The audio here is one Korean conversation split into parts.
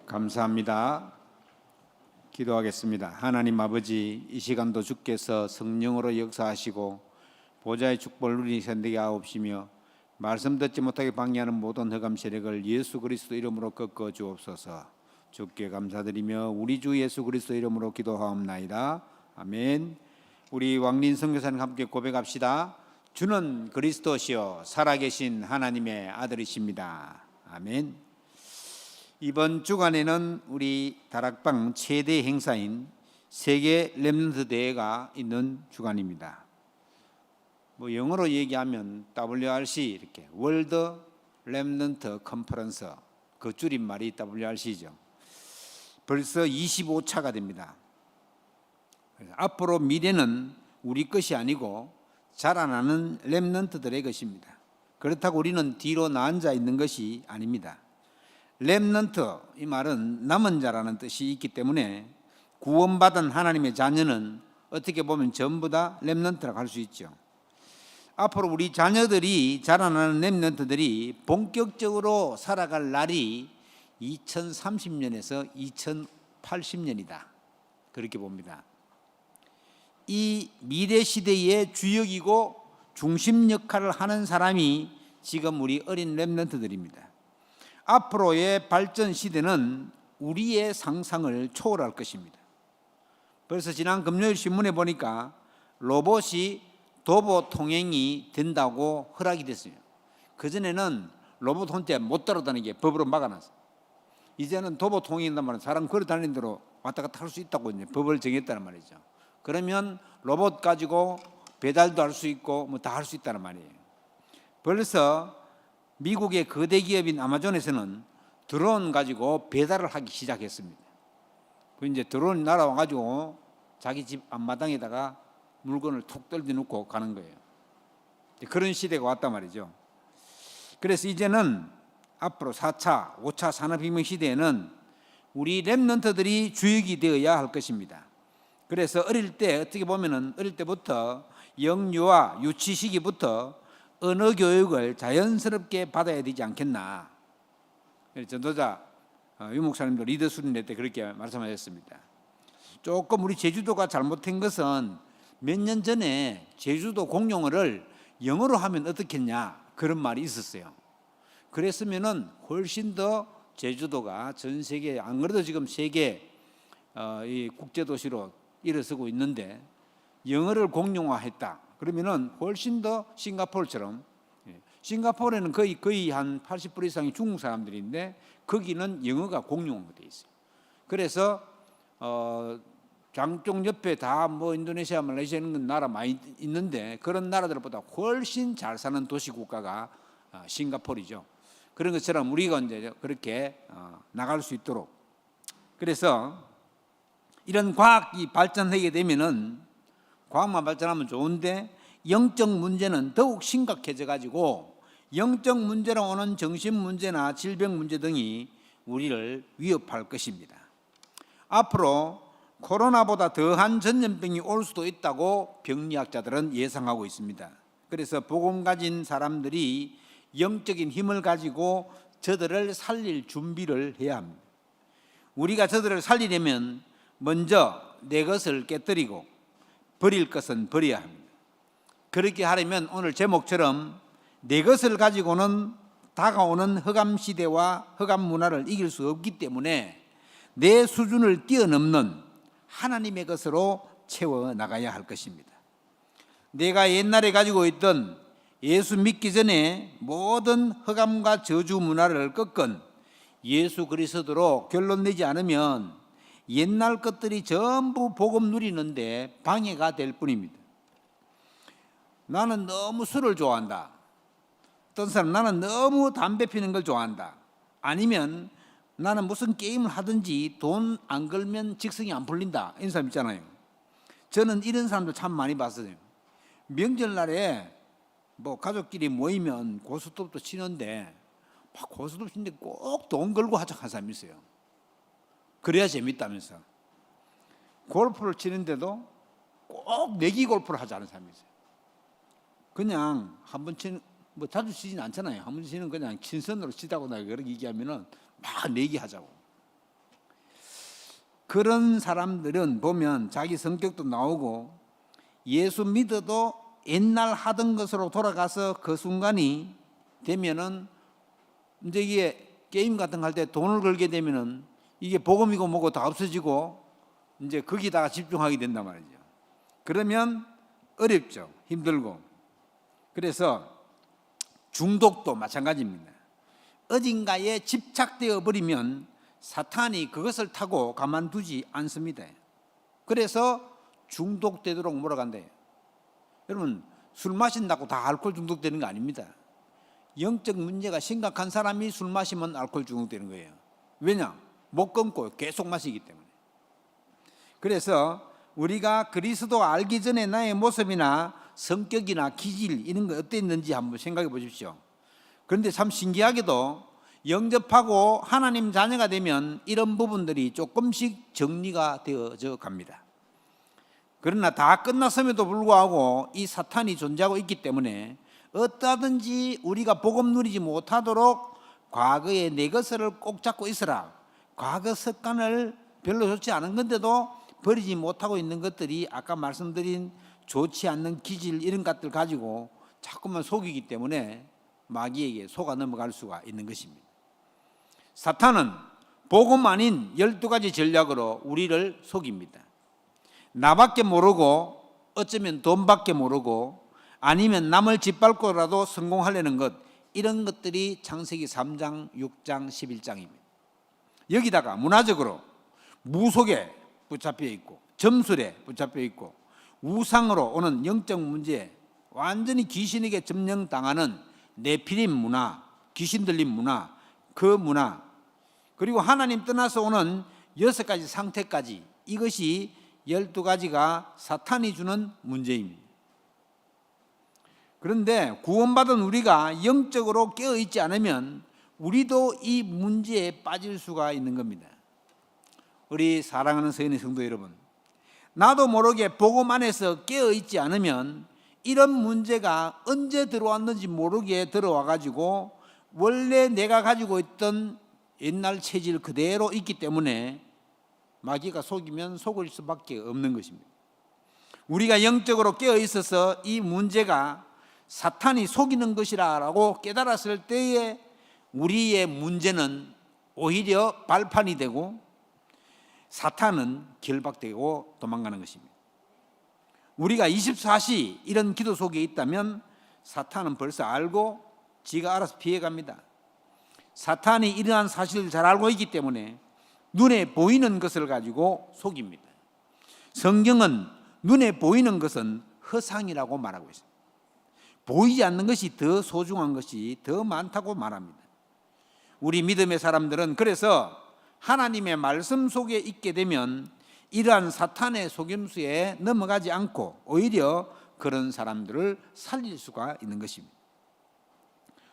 감사합니다. 기도하겠습니다. 하나님 아버지, 이 시간도 주께서 성령으로 역사하시고 보좌의 축복을 누리게 되게 하옵시며 말씀 듣지 못하게 방해하는 모든 흑암 세력을 예수 그리스도 이름으로 꺾어 주옵소서. 주께 감사드리며 우리 주 예수 그리스도 이름으로 기도하옵나이다. 아멘. 우리 왕린 선교사님 함께 고백합시다. 주는 그리스도시요 살아계신 하나님의 아들이십니다. 아멘. 이번 주간에는 우리 다락방 최대 행사인 세계 렘넌트 대회가 있는 주간입니다. 영어로 얘기하면 WRC 이렇게 월드 렘넌트 컨퍼런스, 그 줄임말이 WRC죠. 벌써 25차가 됩니다. 앞으로 미래는 우리 것이 아니고 자라나는 렘넌트들의 것입니다. 그렇다고 우리는 뒤로 나앉아 있는 것이 아닙니다. 렘넌트, 이 말은 남은 자라는 뜻이 있기 때문에 구원받은 하나님의 자녀는 어떻게 보면 전부 다 렘넌트라고 할 수 있죠. 앞으로 우리 자녀들이 자라나는 렘넌트들이 본격적으로 살아갈 날이 2030년에서 2080년이다. 그렇게 봅니다. 이 미래 시대의 주역이고 중심 역할을 하는 사람이 지금 우리 어린 렘넌트들입니다. 앞으로의 발전 시대는 우리의 상상을 초월할 것입니다. 그래서 지난 금요일 신문에 보니까 로봇이 도보 통행이 된다고 허락이 됐어요. 그전에는 로봇 혼자 못 따라다니게 법으로 막아놨어요. 이제는 도보 통행이란 말은 사람 걸어 다니는 대로 왔다 갔다 할 수 있다고 이제 법을 정했다는 말이죠. 그러면 로봇 가지고 배달도 할 수 있고 뭐 다 할 수 있다는 말이에요. 벌써 미국의 거대 기업인 아마존에서는 드론 가지고 배달을 하기 시작했습니다. 그 이제 드론이 날아와 가지고 자기 집 앞마당에다가 물건을 툭 떨어놓고 가는 거예요. 그런 시대가 왔단 말이죠. 그래서 이제는 앞으로 4차, 5차 산업혁명 시대에는 우리 렘넌트들이 주역이 되어야 할 것입니다. 그래서 어릴 때 어떻게 보면은 어릴 때부터 영유아 유치 시기부터 언어 교육을 자연스럽게 받아야 되지 않겠나. 전도자 유 목사님도 리더 수련회 때 그렇게 말씀하셨습니다. 조금 우리 제주도가 잘못된 것은 몇 년 전에 제주도 공용어를 영어로 하면 어떻겠냐 그런 말이 있었어요. 그랬으면은 훨씬 더 제주도가 전 세계, 안 그래도 지금 세계 이 국제도시로 일어서고 있는데 영어를 공용화했다. 그러면은 훨씬 더 싱가포르처럼, 싱가포르에는 거의 한 80% 이상이 중국 사람들인데 거기는 영어가 공용어가 돼 있어요. 그래서 장쪽 옆에 다 뭐 인도네시아, 말레이시아 이런 나라 많이 있는데 그런 나라들보다 훨씬 잘 사는 도시 국가가 싱가포르죠. 그런 것처럼 우리가 이제 그렇게 나갈 수 있도록, 그래서 이런 과학이 발전하게 되면은 과학만 발전하면 좋은데 영적 문제는 더욱 심각해져 가지고 영적 문제로 오는 정신 문제나 질병 문제 등이 우리를 위협할 것입니다. 앞으로 코로나보다 더한 전염병이 올 수도 있다고 병리학자들은 예상하고 있습니다. 그래서 복음 가진 사람들이 영적인 힘을 가지고 저들을 살릴 준비를 해야 합니다. 우리가 저들을 살리려면 먼저 내 것을 깨뜨리고 버릴 것은 버려야 합니다. 그렇게 하려면 오늘 제목처럼 내 것을 가지고는 다가오는 흑암 시대와 흑암 문화를 이길 수 없기 때문에 내 수준을 뛰어넘는 하나님의 것으로 채워 나가야 할 것입니다. 내가 옛날에 가지고 있던 예수 믿기 전에 모든 흑암과 저주 문화를 꺾은 예수 그리스도로 결론 내지 않으면 옛날 것들이 전부 복음 누리는데 방해가 될 뿐입니다. 나는 너무 술을 좋아한다. 어떤 사람 나는 너무 담배 피는 걸 좋아한다. 아니면 나는 무슨 게임을 하든지 돈 안 걸면 직성이 안 풀린다. 이런 사람 있잖아요. 저는 이런 사람들 참 많이 봤어요. 명절날에 뭐 가족끼리 모이면 고스톱도 치는데 막 고스톱 치는데 꼭 돈 걸고 하자 한 사람이 있어요. 그래야 재밌다면서. 골프를 치는데도 꼭 내기 골프를 하자는 사람이 있어요. 그냥 한 번 치는, 뭐 자주 치진 않잖아요. 한 번 치는 그냥 친선으로 치다고 나 그렇게 얘기하면은 막 내기 하자고. 그런 사람들은 보면 자기 성격도 나오고 예수 믿어도 옛날 하던 것으로 돌아가서 그 순간이 되면은 이제 이게 게임 같은 거 할 때 돈을 걸게 되면은 이게 복음이고 뭐고 다 없어지고 이제 거기다가 집중하게 된단 말이죠. 그러면 어렵죠. 힘들고. 그래서 중독도 마찬가지입니다. 어딘가에 집착되어 버리면 사탄이 그것을 타고 가만두지 않습니다. 그래서 중독되도록 몰아간대요. 여러분, 술 마신다고 다 알코올 중독되는 거 아닙니다. 영적 문제가 심각한 사람이 술 마시면 알코올 중독되는 거예요. 왜냐? 못 끊고 계속 마시기 때문에. 그래서 우리가 그리스도 알기 전에 나의 모습이나 성격이나 기질 이런 거 어땠는지 한번 생각해 보십시오. 그런데 참 신기하게도 영접하고 하나님 자녀가 되면 이런 부분들이 조금씩 정리가 되어져 갑니다. 그러나 다 끝났음에도 불구하고 이 사탄이 존재하고 있기 때문에 어떠하든지 우리가 복음 누리지 못하도록 과거의 내 것을 꼭 잡고 있어라. 과거 습관을 별로 좋지 않은 건데도 버리지 못하고 있는 것들이 아까 말씀드린 좋지 않는 기질 이런 것들 가지고 자꾸만 속이기 때문에 마귀에게 속아 넘어갈 수가 있는 것입니다. 사탄은 복음 아닌 12가지 전략으로 우리를 속입니다. 나밖에 모르고 어쩌면 돈밖에 모르고 아니면 남을 짓밟고라도 성공하려는 것, 이런 것들이 창세기 3장, 6장, 11장입니다. 여기다가 문화적으로 무속에 붙잡혀 있고 점술에 붙잡혀 있고 우상으로 오는 영적 문제, 완전히 귀신에게 점령당하는 네피림 문화, 귀신 들린 문화, 그 문화, 그리고 하나님 떠나서 오는 6가지 상태까지, 이것이 12가지가 사탄이 주는 문제입니다. 그런데 구원받은 우리가 영적으로 깨어있지 않으면 우리도 이 문제에 빠질 수가 있는 겁니다. 우리 사랑하는 서인의 성도 여러분, 나도 모르게 복음 안에서 깨어있지 않으면 이런 문제가 언제 들어왔는지 모르게 들어와가지고 원래 내가 가지고 있던 옛날 체질 그대로 있기 때문에 마귀가 속이면 속을 수밖에 없는 것입니다. 우리가 영적으로 깨어있어서 이 문제가 사탄이 속이는 것이라고 깨달았을 때에 우리의 문제는 오히려 발판이 되고 사탄은 결박되고 도망가는 것입니다. 우리가 24시 이런 기도 속에 있다면 사탄은 벌써 알고 지가 알아서 피해갑니다. 사탄이 이러한 사실을 잘 알고 있기 때문에 눈에 보이는 것을 가지고 속입니다. 성경은 눈에 보이는 것은 허상이라고 말하고 있습니다. 보이지 않는 것이 더 소중한 것이 더 많다고 말합니다. 우리 믿음의 사람들은 그래서 하나님의 말씀 속에 있게 되면 이러한 사탄의 속임수에 넘어가지 않고 오히려 그런 사람들을 살릴 수가 있는 것입니다.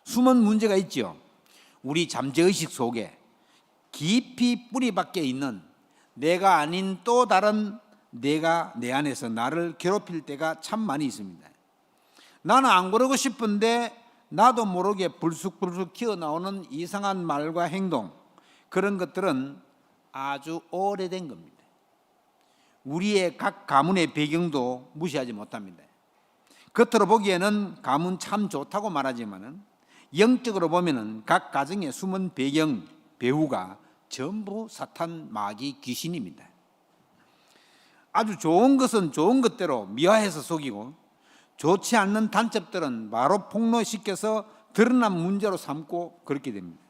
숨은 문제가 있죠. 우리 잠재의식 속에 깊이 뿌리박혀 있는 내가 아닌 또 다른 내가 내 안에서 나를 괴롭힐 때가 참 많이 있습니다. 나는 안 그러고 싶은데 나도 모르게 불쑥불쑥 튀어나오는 이상한 말과 행동, 그런 것들은 아주 오래된 겁니다. 우리의 각 가문의 배경도 무시하지 못합니다. 겉으로 보기에는 가문 참 좋다고 말하지만은 영적으로 보면은 각 가정의 숨은 배경, 배후가 전부 사탄, 마귀, 귀신입니다. 아주 좋은 것은 좋은 것대로 미화해서 속이고 좋지 않는 단첩들은 바로 폭로시켜서 드러난 문제로 삼고 그렇게 됩니다.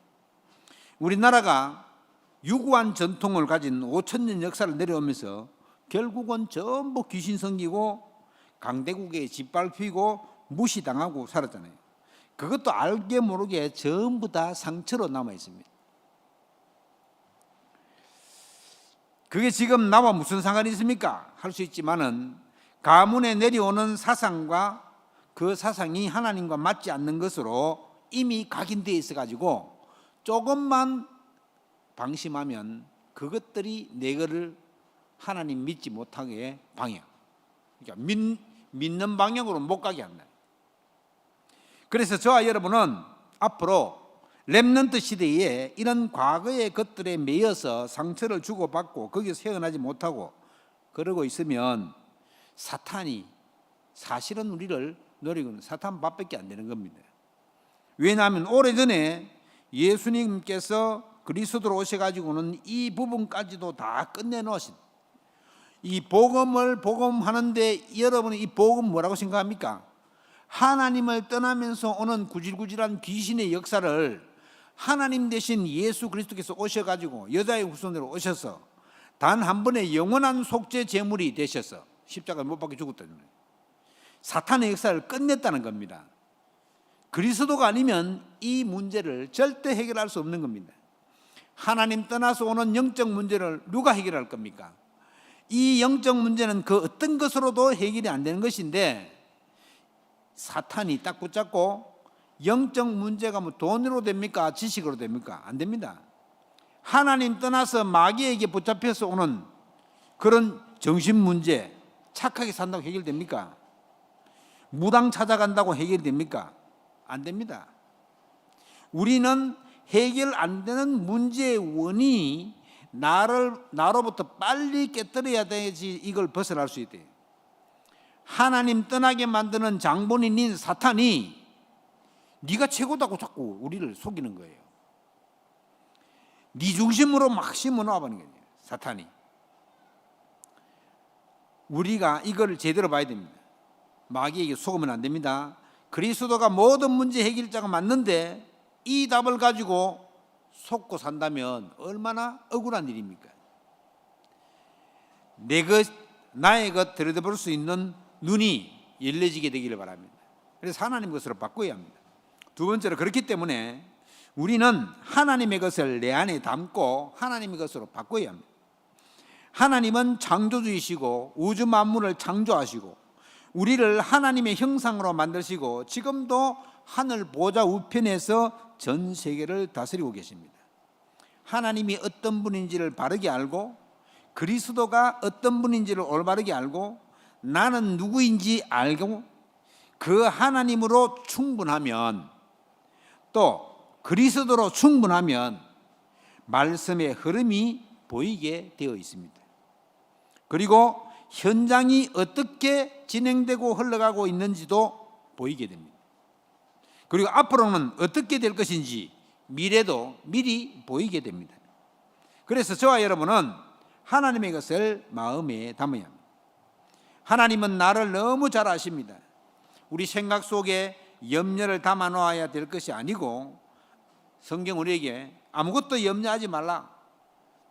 우리나라가 유구한 전통을 가진 5,000년 역사를 내려오면서 결국은 전부 귀신 섬기고 강대국에 짓밟히고 무시당하고 살았잖아요. 그것도 알게 모르게 전부 다 상처로 남아 있습니다. 그게 지금 나와 무슨 상관이 있습니까? 할 수 있지만은 가문에 내려오는 사상과 그 사상이 하나님과 맞지 않는 것으로 이미 각인되어 있어가지고 조금만 방심하면 그것들이 내거를 하나님 믿지 못하게 방향, 그러니까 믿는 방향으로 못 가게 한다. 그래서 저와 여러분은 앞으로 렘넌트 시대에 이런 과거의 것들에 매여서 상처를 주고받고 거기서 헤어나지 못하고 그러고 있으면 사탄이 사실은 우리를 노리고 있는 사탄 밥밖에 안 되는 겁니다. 왜냐하면 오래전에 예수님께서 그리스도로 오셔가지고는 이 부분까지도 다 끝내놓으신, 이 복음을 복음하는데 여러분이 이 복음 뭐라고 생각합니까? 하나님을 떠나면서 오는 구질구질한 귀신의 역사를 하나님 대신 예수 그리스도께서 오셔가지고 여자의 후손으로 오셔서 단 한 번의 영원한 속죄 제물이 되셔서 십자가에 못 박혀 죽었다는 거예요. 사탄의 역사를 끝냈다는 겁니다. 그리스도가 아니면 이 문제를 절대 해결할 수 없는 겁니다. 하나님 떠나서 오는 영적 문제를 누가 해결할 겁니까? 이 영적 문제는 그 어떤 것으로도 해결이 안 되는 것인데 사탄이 딱 붙잡고 영적 문제가 뭐 돈으로 됩니까? 지식으로 됩니까? 안 됩니다. 하나님 떠나서 마귀에게 붙잡혀서 오는 그런 정신 문제, 착하게 산다고 해결됩니까? 무당 찾아간다고 해결됩니까? 안 됩니다. 우리는 해결 안 되는 문제의 원인이 나로부터 빨리 깨뜨려야 되지 이걸 벗어날 수 있대요. 하나님 떠나게 만드는 장본인인 사탄이 네가 최고다고 자꾸 우리를 속이는 거예요. 네 중심으로 막 심어놔버리는 거예요, 사탄이. 우리가 이걸 제대로 봐야 됩니다. 마귀에게 속으면 안 됩니다. 그리스도가 모든 문제 해결자가 맞는데 이 답을 가지고 속고 산다면 얼마나 억울한 일입니까? 나의 것 들여다볼 수 있는 눈이 열려지게 되기를 바랍니다. 그래서 하나님 것으로 바꿔야 합니다. 두 번째로, 그렇기 때문에 우리는 하나님의 것을 내 안에 담고 하나님의 것으로 바꿔야 합니다. 하나님은 창조주이시고 우주 만물을 창조하시고 우리를 하나님의 형상으로 만드시고 지금도 하늘 보좌 우편에서 전 세계를 다스리고 계십니다. 하나님이 어떤 분인지를 바르게 알고 그리스도가 어떤 분인지를 올바르게 알고 나는 누구인지 알고 그 하나님으로 충분하면, 또 그리스도로 충분하면 말씀의 흐름이 보이게 되어 있습니다. 그리고 현장이 어떻게 진행되고 흘러가고 있는지도 보이게 됩니다. 그리고 앞으로는 어떻게 될 것인지 미래도 미리 보이게 됩니다. 그래서 저와 여러분은 하나님의 것을 마음에 담아야 합니다. 하나님은 나를 너무 잘 아십니다. 우리 생각 속에 염려를 담아 놓아야 될 것이 아니고 성경 우리에게 아무것도 염려하지 말라,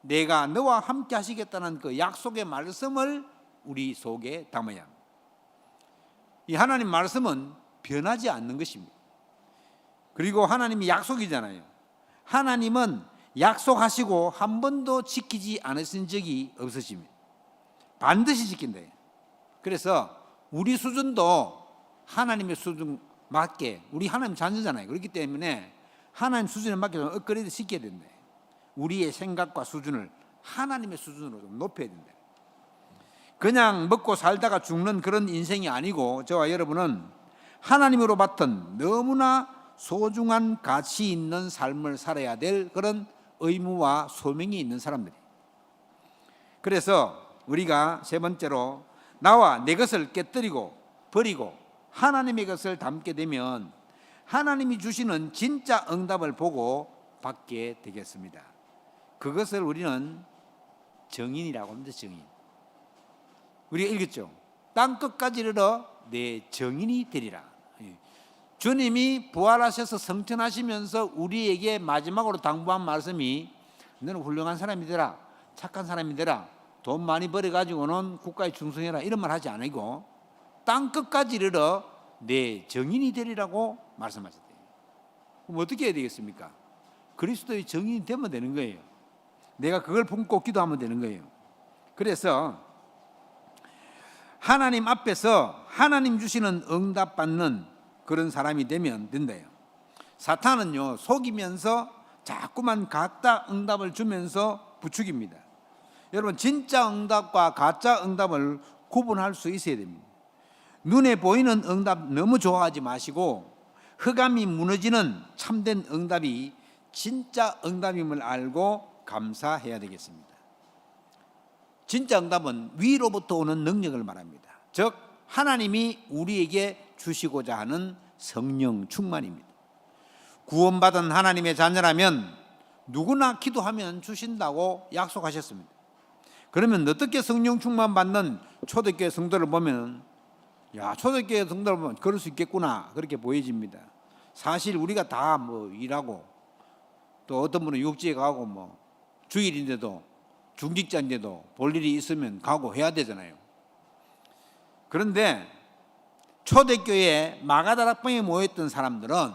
내가 너와 함께 하시겠다는 그 약속의 말씀을 우리 속에 담아야 합니다. 이 하나님 말씀은 변하지 않는 것입니다. 그리고 하나님이 약속이잖아요. 하나님은 약속하시고 한 번도 지키지 않으신 적이 없으십니다. 반드시 지킨다. 그래서 우리 수준도 하나님의 수준 맞게, 우리 하나님 자녀잖아요. 그렇기 때문에 하나님 수준에 맞게 좀 업그레이드 시켜야 된다. 우리의 생각과 수준을 하나님의 수준으로 좀 높여야 된다. 그냥 먹고 살다가 죽는 그런 인생이 아니고 저와 여러분은 하나님으로 맡은 너무나 소중한 가치 있는 삶을 살아야 될 그런 의무와 소명이 있는 사람들이에요. 그래서 우리가 세 번째로 나와 내 것을 깨뜨리고 버리고 하나님의 것을 담게 되면 하나님이 주시는 진짜 응답을 보고 받게 되겠습니다. 그것을 우리는 정인이라고 합니다. 정인. 우리가 읽었죠. 땅 끝까지 이르러 내 정인이 되리라. 주님이 부활하셔서 성천하시면서 우리에게 마지막으로 당부한 말씀이 너는 훌륭한 사람이 되라, 착한 사람이 되라, 돈 많이 벌어가지고는 국가에 충성해라, 이런 말 하지 않고 땅 끝까지 이르러 내 정인이 되리라고 말씀하셨대요. 그럼 어떻게 해야 되겠습니까? 그리스도의 정인이 되면 되는 거예요. 내가 그걸 품고 기도하면 되는 거예요. 그래서 하나님 앞에서 하나님 주시는 응답받는 그런 사람이 되면 된대요. 사탄은요, 속이면서 자꾸만 가짜 응답을 주면서 부추깁니다. 여러분, 진짜 응답과 가짜 응답을 구분할 수 있어야 됩니다. 눈에 보이는 응답 너무 좋아하지 마시고 흑암이 무너지는 참된 응답이 진짜 응답임을 알고 감사해야 되겠습니다. 진짜 응답은 위로부터 오는 능력을 말합니다. 즉 하나님이 우리에게 주시고자 하는 성령 충만입니다. 구원받은 하나님의 자녀라면 누구나 기도하면 주신다고 약속하셨습니다. 그러면 어떻게 성령 충만 받는 초대교회 성도를 보면 초대교회 성도를 보면 그럴 수 있겠구나 그렇게 보여집니다. 사실 우리가 다 일하고 또 어떤 분은 육지에 가고 주일인데도 중직자인데도 볼 일이 있으면 가고 해야 되잖아요. 그런데 초대교회에 마가다락방에 모였던 사람들은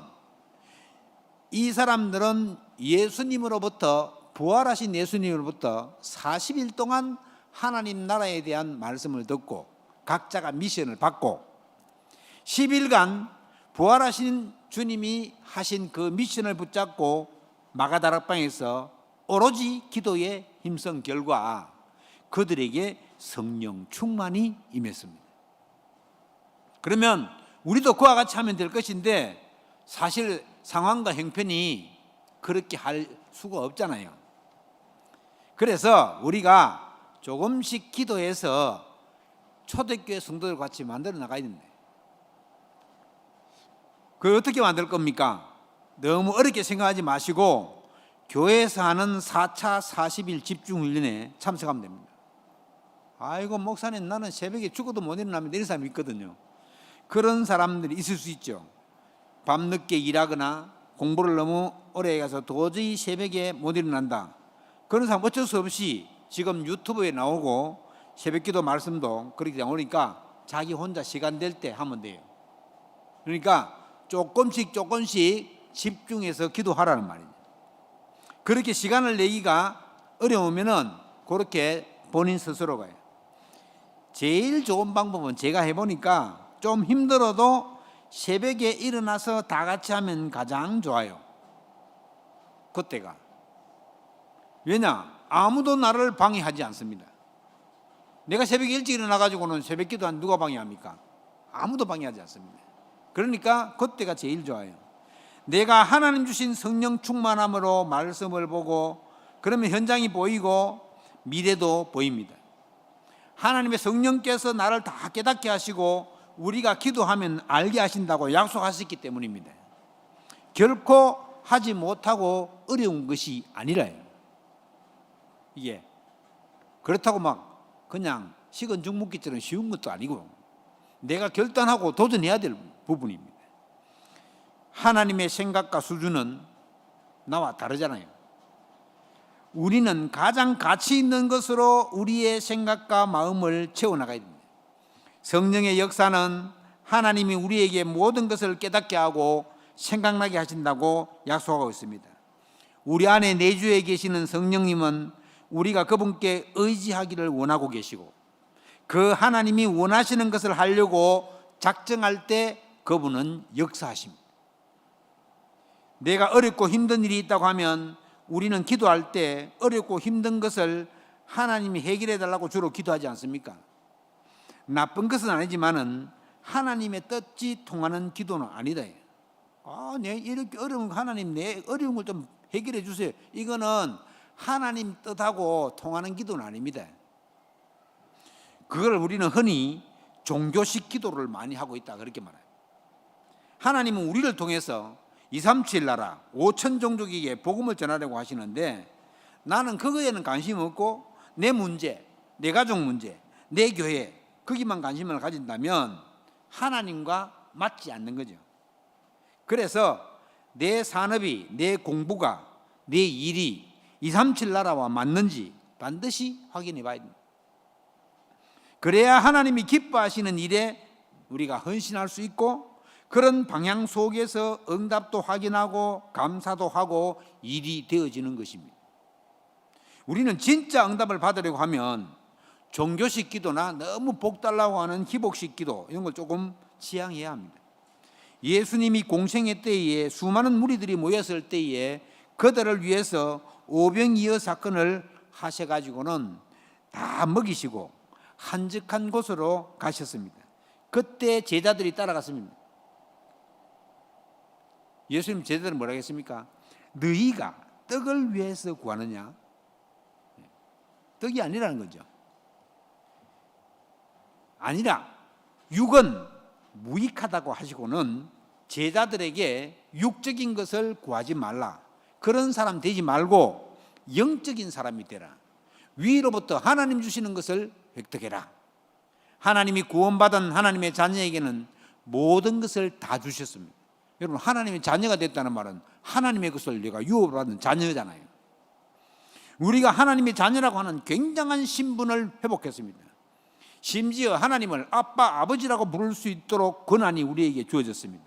이 사람들은 부활하신 예수님으로부터 40일 동안 하나님 나라에 대한 말씀을 듣고 각자가 미션을 받고 10일간 부활하신 주님이 하신 그 미션을 붙잡고 마가다락방에서 오로지 기도에 힘쓴 결과 그들에게 성령 충만이 임했습니다. 그러면 우리도 그와 같이 하면 될 것인데 사실 상황과 형편이 그렇게 할 수가 없잖아요. 그래서 우리가 조금씩 기도해서 초대교회 성도들 같이 만들어 나가야 됩니다. 그걸 어떻게 만들 겁니까? 너무 어렵게 생각하지 마시고 교회에서 하는 4차 40일 집중훈련에 참석하면 됩니다. 아이고 목사님 나는 새벽에 죽어도 못 일어납니다 이런 사람이 있거든요. 그런 사람들이 있을 수 있죠. 밤늦게 일하거나 공부를 너무 오래 해서 도저히 새벽에 못 일어난다. 그런 사람 어쩔 수 없이 지금 유튜브에 나오고 새벽기도 말씀도 그렇게 나오니까 자기 혼자 시간 될 때 하면 돼요. 그러니까 조금씩 집중해서 기도하라는 말이에요. 그렇게 시간을 내기가 어려우면은 그렇게 본인 스스로가 해요. 제일 좋은 방법은 제가 해보니까 좀 힘들어도 새벽에 일어나서 다 같이 하면 가장 좋아요. 그때가. 왜냐? 아무도 나를 방해하지 않습니다. 내가 새벽에 일찍 일어나가지고는 새벽기도 누가 방해합니까? 아무도 방해하지 않습니다. 그러니까 그때가 제일 좋아요. 내가 하나님 주신 성령 충만함으로 말씀을 보고 그러면 현장이 보이고 미래도 보입니다. 하나님의 성령께서 나를 다 깨닫게 하시고 우리가 기도하면 알게 하신다고 약속하셨기 때문입니다. 결코 하지 못하고 어려운 것이 아니라요. 이게 그렇다고 그냥 식은 죽 먹기처럼 쉬운 것도 아니고 내가 결단하고 도전해야 될 부분입니다. 하나님의 생각과 수준은 나와 다르잖아요. 우리는 가장 가치 있는 것으로 우리의 생각과 마음을 채워나가야 됩니다. 성령의 역사는 하나님이 우리에게 모든 것을 깨닫게 하고 생각나게 하신다고 약속하고 있습니다. 우리 안에 내주에 계시는 성령님은 우리가 그분께 의지하기를 원하고 계시고 그 하나님이 원하시는 것을 하려고 작정할 때 그분은 역사하십니다. 내가 어렵고 힘든 일이 있다고 하면 우리는 기도할 때 어렵고 힘든 것을 하나님이 해결해 달라고 주로 기도하지 않습니까? 나쁜 것은 아니지만은 하나님의 뜻이 통하는 기도는 아니다. 내 이렇게 어려운 하나님 내 어려운 걸 좀 해결해 주세요. 이거는 하나님 뜻하고 통하는 기도는 아닙니다. 그걸 우리는 흔히 종교식 기도를 많이 하고 있다 그렇게 말해요. 하나님은 우리를 통해서 237 나라 5천 종족에게 복음을 전하려고 하시는데 나는 그거에는 관심 없고 내 문제, 내 가족 문제, 내 교회 거기만 관심을 가진다면 하나님과 맞지 않는 거죠. 그래서 내 산업이, 내 공부가, 내 일이 237 나라와 맞는지 반드시 확인해 봐야 됩니다. 그래야 하나님이 기뻐하시는 일에 우리가 헌신할 수 있고 그런 방향 속에서 응답도 확인하고 감사도 하고 일이 되어지는 것입니다. 우리는 진짜 응답을 받으려고 하면 종교식 기도나 너무 복 달라고 하는 기복식 기도 이런 걸 조금 지양해야 합니다. 예수님이 공생의 때에 수많은 무리들이 모였을 때에 그들을 위해서 오병이어 사건을 하셔가지고는 다 먹이시고 한적한 곳으로 가셨습니다. 그때 제자들이 따라갔습니다. 예수님 제자들은 뭐라 했습니까? 너희가 떡을 위해서 구하느냐? 떡이 아니라는 거죠. 아니라 육은 무익하다고 하시고는 제자들에게 육적인 것을 구하지 말라. 그런 사람 되지 말고 영적인 사람이 되라. 위로부터 하나님 주시는 것을 획득해라. 하나님이 구원받은 하나님의 자녀에게는 모든 것을 다 주셨습니다. 여러분, 하나님의 자녀가 됐다는 말은 하나님의 것을 내가 유업받은 자녀잖아요. 우리가 하나님의 자녀라고 하는 굉장한 신분을 회복했습니다. 심지어 하나님을 아빠, 아버지라고 부를 수 있도록 권한이 우리에게 주어졌습니다.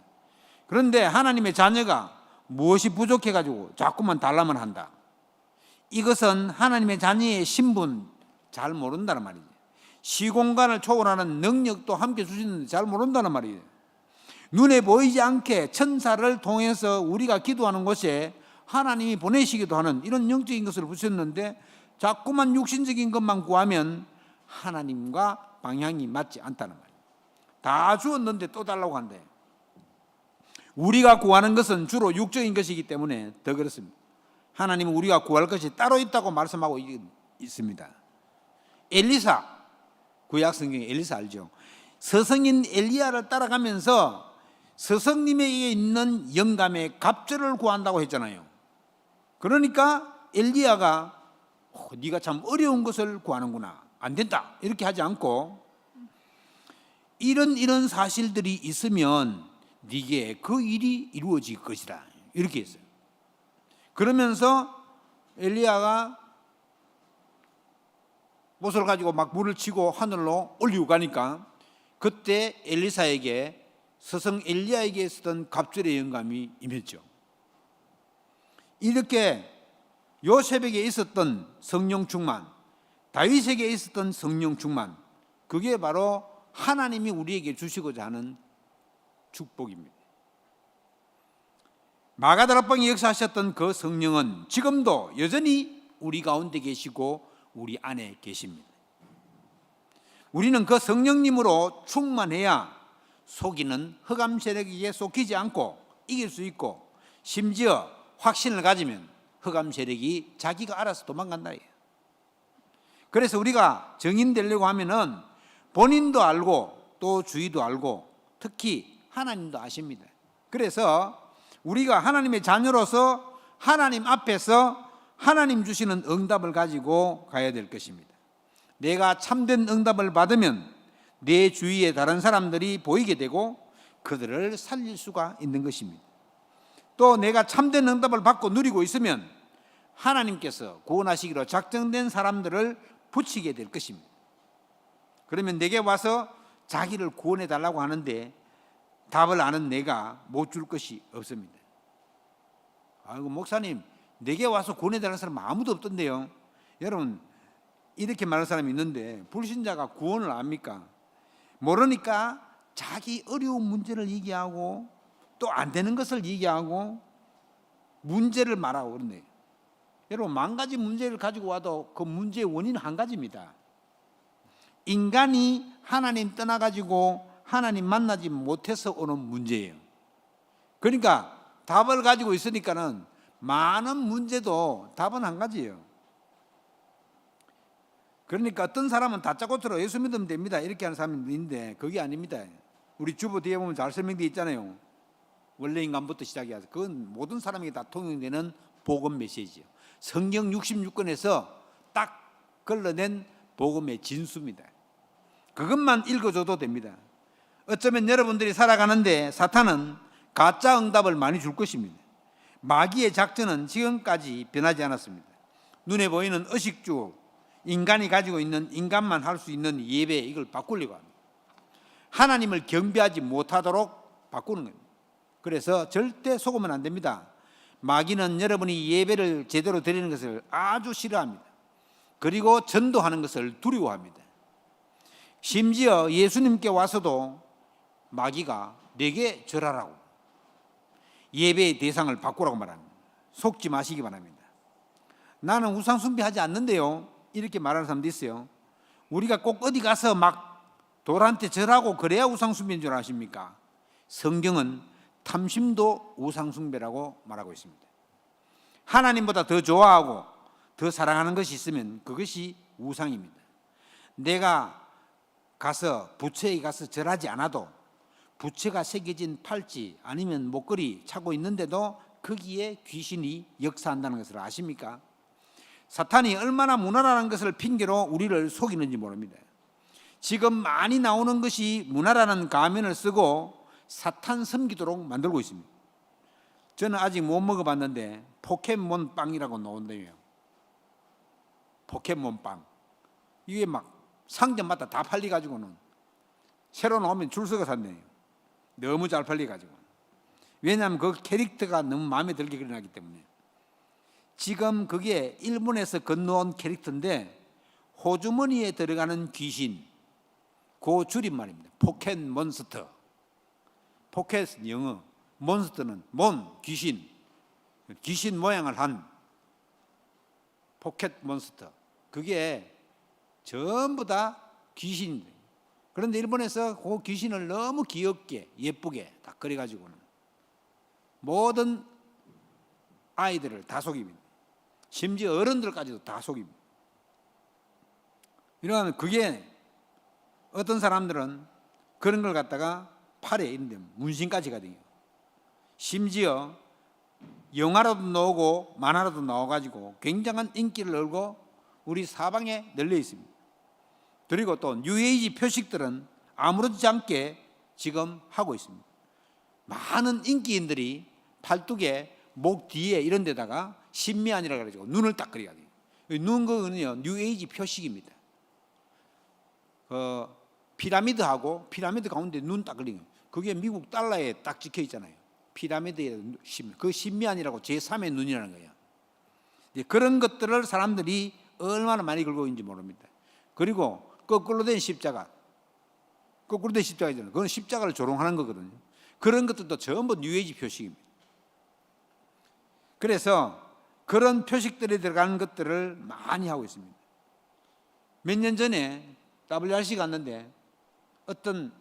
그런데 하나님의 자녀가 무엇이 부족해가지고 자꾸만 달라만 한다. 이것은 하나님의 자녀의 신분 잘 모른다는 말이죠. 시공간을 초월하는 능력도 함께 주시는데 잘 모른다는 말이에요. 눈에 보이지 않게 천사를 통해서 우리가 기도하는 곳에 하나님이 보내시기도 하는 이런 영적인 것을 부셨는데 자꾸만 육신적인 것만 구하면 하나님과 방향이 맞지 않다는 말이에요. 다 주었는데 또 달라고 한대. 우리가 구하는 것은 주로 육적인 것이기 때문에 더 그렇습니다. 하나님은 우리가 구할 것이 따로 있다고 말씀하고 있습니다. 엘리사, 구약 성경에 엘리사 알죠? 스승인 엘리야를 따라가면서 스승님에게 있는 영감의 갑절을 구한다고 했잖아요. 그러니까 엘리야가 네가 참 어려운 것을 구하는구나, 안 된다 이렇게 하지 않고 이런 사실들이 있으면 네게 그 일이 이루어질 것이다 이렇게 했어요. 그러면서 엘리야가 못을 가지고 막 물을 치고 하늘로 올리고 가니까 그때 엘리사에게 스승 엘리야에게 있었던 갑절의 영감이 임했죠. 이렇게 요셉에게 있었던 성령 충만, 다윗에게 있었던 성령 충만, 그게 바로 하나님이 우리에게 주시고자 하는 축복입니다. 마가다락방에 역사하셨던 그 성령은 지금도 여전히 우리 가운데 계시고 우리 안에 계십니다. 우리는 그 성령님으로 충만해야 속이는 흑암 세력에게 속히지 않고 이길 수 있고, 심지어 확신을 가지면 흑암 세력이 자기가 알아서 도망간다. 그래서 우리가 정인 되려고 하면은 본인도 알고 또 주위도 알고 특히 하나님도 아십니다. 그래서 우리가 하나님의 자녀로서 하나님 앞에서 하나님 주시는 응답을 가지고 가야 될 것입니다. 내가 참된 응답을 받으면 내 주위에 다른 사람들이 보이게 되고 그들을 살릴 수가 있는 것입니다. 또 내가 참된 응답을 받고 누리고 있으면 하나님께서 구원하시기로 작정된 사람들을 붙이게 될 것입니다. 그러면 내게 와서 자기를 구원해 달라고 하는데 답을 아는 내가 못 줄 것이 없습니다. 아이고 목사님, 내게 와서 구원해 달라는 사람 아무도 없던데요. 여러분, 이렇게 말하는 사람이 있는데 불신자가 구원을 압니까? 모르니까 자기 어려운 문제를 얘기하고 또 안 되는 것을 얘기하고 문제를 말하고 그러네요. 여러분, 만 가지 문제를 가지고 와도 그 문제의 원인은 한 가지입니다. 인간이 하나님 떠나가지고 하나님 만나지 못해서 오는 문제예요. 그러니까 답을 가지고 있으니까는 많은 문제도 답은 한 가지예요. 그러니까 어떤 사람은 다짜고짜로 예수 믿으면 됩니다 이렇게 하는 사람이 있는데 그게 아닙니다. 우리 주보 뒤에 보면 잘 설명되어 있잖아요. 원래 인간부터 시작해서 그건 모든 사람에게 다 통용되는 복음 메시지예요. 성경 66권에서 딱 걸러낸 복음의 진수입니다. 그것만 읽어줘도 됩니다. 어쩌면 여러분들이 살아가는데 사탄은 가짜 응답을 많이 줄 것입니다. 마귀의 작전은 지금까지 변하지 않았습니다. 눈에 보이는 의식주, 인간이 가지고 있는, 인간만 할 수 있는 예배, 이걸 바꾸려고 합니다. 하나님을 경배하지 못하도록 바꾸는 겁니다. 그래서 절대 속으면 안 됩니다. 마귀는 여러분이 예배를 제대로 드리는 것을 아주 싫어합니다. 그리고 전도하는 것을 두려워합니다. 심지어 예수님께 와서도 마귀가 내게 절하라고, 예배의 대상을 바꾸라고 말합니다. 속지 마시기 바랍니다. 나는 우상 숭배하지 않는데요 이렇게 말하는 사람도 있어요. 우리가 꼭 어디 가서 막 돌한테 절하고 그래야 우상 숭배인 줄 아십니까? 성경은 탐심도 우상 숭배라고 말하고 있습니다. 하나님보다 더 좋아하고 더 사랑하는 것이 있으면 그것이 우상입니다. 내가 가서 부처에 가서 절하지 않아도 부처가 새겨진 팔찌 아니면 목걸이 차고 있는데도 거기에 귀신이 역사한다는 것을 아십니까? 사탄이 얼마나 무나라는 것을 핑계로 우리를 속이는지 모릅니다. 지금 많이 나오는 것이 무나라는 가면을 쓰고 사탄 섬기도록 만들고 있습니다. 저는 아직 못 먹어봤는데 포켓몬 빵이라고 나온대요. 포켓몬 빵. 이게 막 상점마다 다 팔려가지고는 새로 나오면 줄 서서 산대요. 너무 잘 팔려가지고. 왜냐하면 그 캐릭터가 너무 마음에 들게 그려놨기 때문에. 지금 그게 일본에서 건너온 캐릭터인데 호주머니에 들어가는 귀신, 그 줄임말입니다. 포켓 몬스터. 포켓은 영어, 몬스터는 귀신, 귀신 모양을 한 포켓 몬스터. 그게 전부 다 귀신입니다. 그런데 일본에서 그 귀신을 너무 귀엽게 예쁘게 딱 그려가지고는 모든 아이들을 다 속입니다. 심지어 어른들까지도 다 속입니다. 이러면 그게 어떤 사람들은 그런 걸 갖다가 팔에 이런데 문신까지 가거든요. 심지어 영화로도 나오고 만화로도 나와가지고 굉장한 인기를 얻고 우리 사방에 널려 있습니다. 그리고 또 뉴에이지 표식들은 아무렇지 않게 지금 하고 있습니다. 많은 인기인들이 팔뚝에 목 뒤에 이런 데다가 신미안이라고 그래가지고 눈을 딱 그려가지고 눈 그거는요 뉴에이지 표식입니다. 피라미드하고 피라미드 가운데 눈 딱 그리는 그게 미국 달러에 딱 찍혀 있잖아요. 피라미드에 그 신미안이라고 제3의 눈이라는 거예요. 그런 것들을 사람들이 얼마나 많이 긁고 있는지 모릅니다. 그리고 거꾸로 된 십자가, 거꾸로 된 십자가잖아요. 그건 십자가를 조롱하는 거거든요. 그런 것들도 전부 뉴에이지 표식입니다. 그래서 그런 표식들이 들어가는 것들을 많이 하고 있습니다. 몇 년 전에 WRC 갔는데 어떤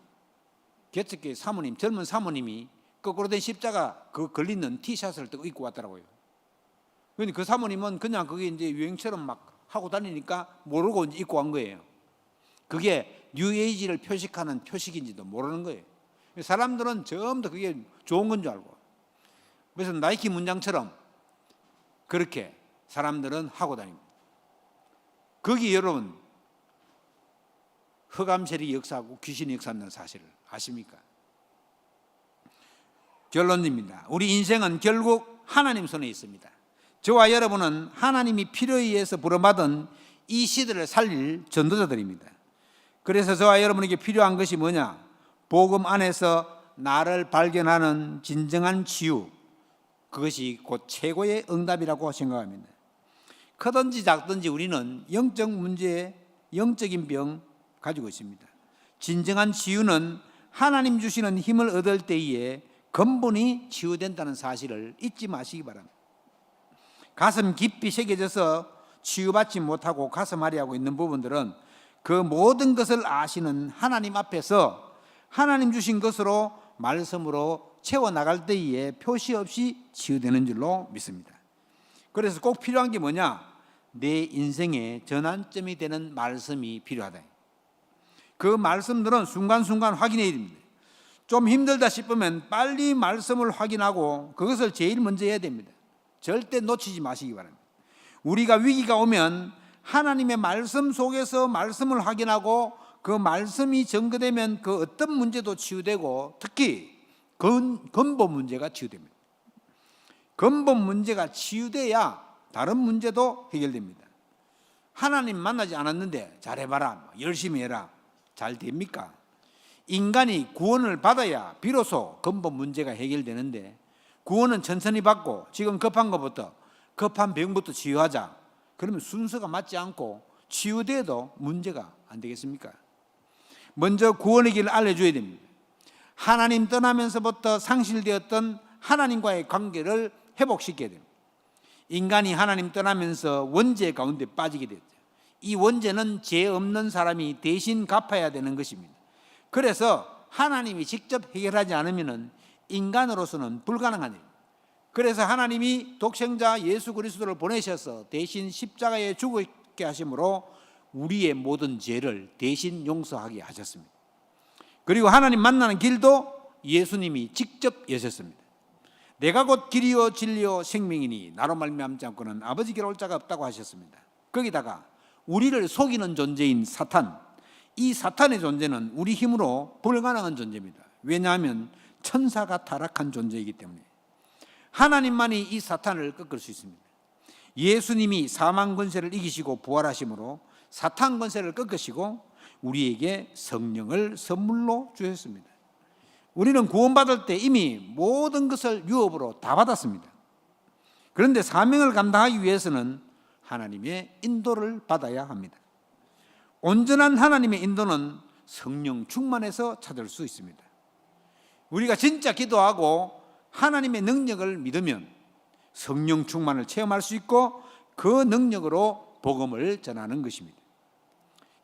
개척교회 사모님, 젊은 사모님이 거꾸로 된 십자가 그 걸리는 티셔츠를 또 입고 왔더라고요. 그런데 그 사모님은 그냥 그게 이제 유행처럼 막 하고 다니니까 모르고 이제 입고 간 거예요. 그게 뉴에이지를 표식하는 표식인지도 모르는 거예요. 사람들은 전부 다 그게 좋은 건 줄 알고. 그래서 나이키 문장처럼 그렇게 사람들은 하고 다닙니다. 거기 여러분 흑암세력이 역사하고 귀신이 역사한다는 사실을 아십니까? 결론입니다. 우리 인생은 결국 하나님 손에 있습니다. 저와 여러분은 하나님이 필요에 의해서 부름받은 이 시대를 살릴 전도자들입니다. 그래서 저와 여러분에게 필요한 것이 뭐냐? 복음 안에서 나를 발견하는 진정한 치유, 그것이 곧 최고의 응답이라고 생각합니다. 크든지 작든지 우리는 영적 문제에 영적인 병 가지고 있습니다. 진정한 치유는 하나님 주시는 힘을 얻을 때에 근본이 치유된다는 사실을 잊지 마시기 바랍니다. 가슴 깊이 새겨져서 치유받지 못하고 가슴 아리 하고 있는 부분들은 그 모든 것을 아시는 하나님 앞에서 하나님 주신 것으로 말씀으로 채워나갈 때에 표시 없이 치유되는 줄로 믿습니다. 그래서 꼭 필요한 게 뭐냐? 내 인생의 전환점이 되는 말씀이 필요하다. 그 말씀들은 순간순간 확인해야 됩니다. 좀 힘들다 싶으면 빨리 말씀을 확인하고 그것을 제일 먼저 해야 됩니다. 절대 놓치지 마시기 바랍니다. 우리가 위기가 오면 하나님의 말씀 속에서 말씀을 확인하고 그 말씀이 전거되면 그 어떤 문제도 치유되고 특히 근본 문제가 치유됩니다. 근본 문제가 치유돼야 다른 문제도 해결됩니다. 하나님 만나지 않았는데 잘해봐라, 열심히 해라, 잘 됩니까? 인간이 구원을 받아야 비로소 근본 문제가 해결되는데 구원은 천천히 받고 지금 급한 것부터 급한 병부터 치유하자 그러면 순서가 맞지 않고 치유돼도 문제가 안 되겠습니까? 먼저 구원의 길을 알려줘야 됩니다. 하나님 떠나면서부터 상실되었던 하나님과의 관계를 회복시켜야 됩니다. 인간이 하나님 떠나면서 원죄 가운데 빠지게 됐죠. 이 원죄는 죄 없는 사람이 대신 갚아야 되는 것입니다. 그래서 하나님이 직접 해결하지 않으면 인간으로서는 불가능한 일. 그래서 하나님이 독생자 예수 그리스도를 보내셔서 대신 십자가에 죽게 하심으로 우리의 모든 죄를 대신 용서하게 하셨습니다. 그리고 하나님 만나는 길도 예수님이 직접 여셨습니다. 내가 곧 길이요 진리요 생명이니 나로 말미암지 않고는 아버지께로 올 자가 없다고 하셨습니다. 거기다가 우리를 속이는 존재인 사탄, 이 사탄의 존재는 우리 힘으로 불가능한 존재입니다. 왜냐하면 천사가 타락한 존재이기 때문에 하나님만이 이 사탄을 꺾을 수 있습니다. 예수님이 사망 권세를 이기시고 부활하심으로 사탄 권세를 꺾으시고 우리에게 성령을 선물로 주셨습니다. 우리는 구원받을 때 이미 모든 것을 유업으로 다 받았습니다. 그런데 사명을 감당하기 위해서는 하나님의 인도를 받아야 합니다. 온전한 하나님의 인도는 성령 충만해서 찾을 수 있습니다. 우리가 진짜 기도하고 하나님의 능력을 믿으면 성령 충만을 체험할 수 있고 그 능력으로 복음을 전하는 것입니다.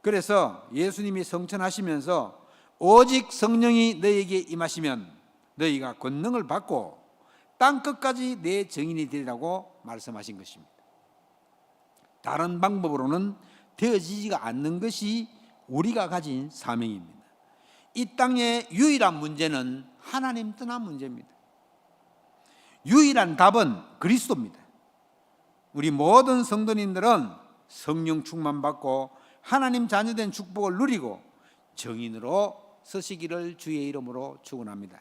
그래서 예수님이 성천하시면서 오직 성령이 너희에게 임하시면 너희가 권능을 받고 땅 끝까지 내 증인이 되리라고 말씀하신 것입니다. 다른 방법으로는 되어지지가 않는 것이 우리가 가진 사명입니다. 이 땅의 유일한 문제는 하나님 떠난 문제입니다. 유일한 답은 그리스도입니다. 우리 모든 성도님들은 성령 충만받고 하나님 자녀된 축복을 누리고 정인으로 서시기를 주의 이름으로 축원합니다.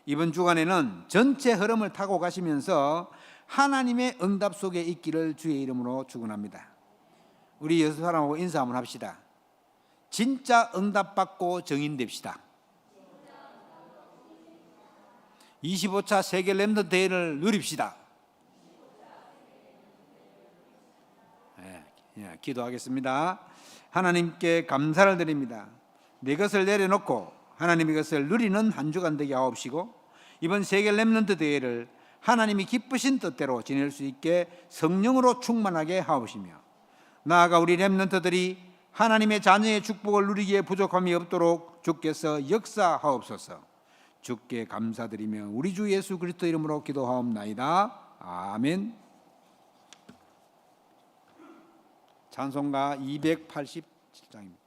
이번 주간에는 전체 흐름을 타고 가시면서 하나님의 응답 속에 있기를 주의 이름으로 축원합니다. 우리 여섯 사람하고 인사 한번 합시다. 진짜 응답받고 정인됩시다. 25차 세계 렘넌트 대회를 누립시다. 기도하겠습니다. 하나님께 감사를 드립니다. 내 것을 내려놓고 하나님의 것을 누리는 한 주간 되게 하옵시고 이번 세계 렘넌트 대회를 하나님이 기쁘신 뜻대로 지낼 수 있게 성령으로 충만하게 하옵시며 나아가 우리 렘넌트들이 하나님의 자녀의 축복을 누리기에 부족함이 없도록 주께서 역사하옵소서. 주께 감사드리며 우리 주 예수 그리스도 이름으로 기도하옵나이다. 아멘. 찬송가 287장입니다.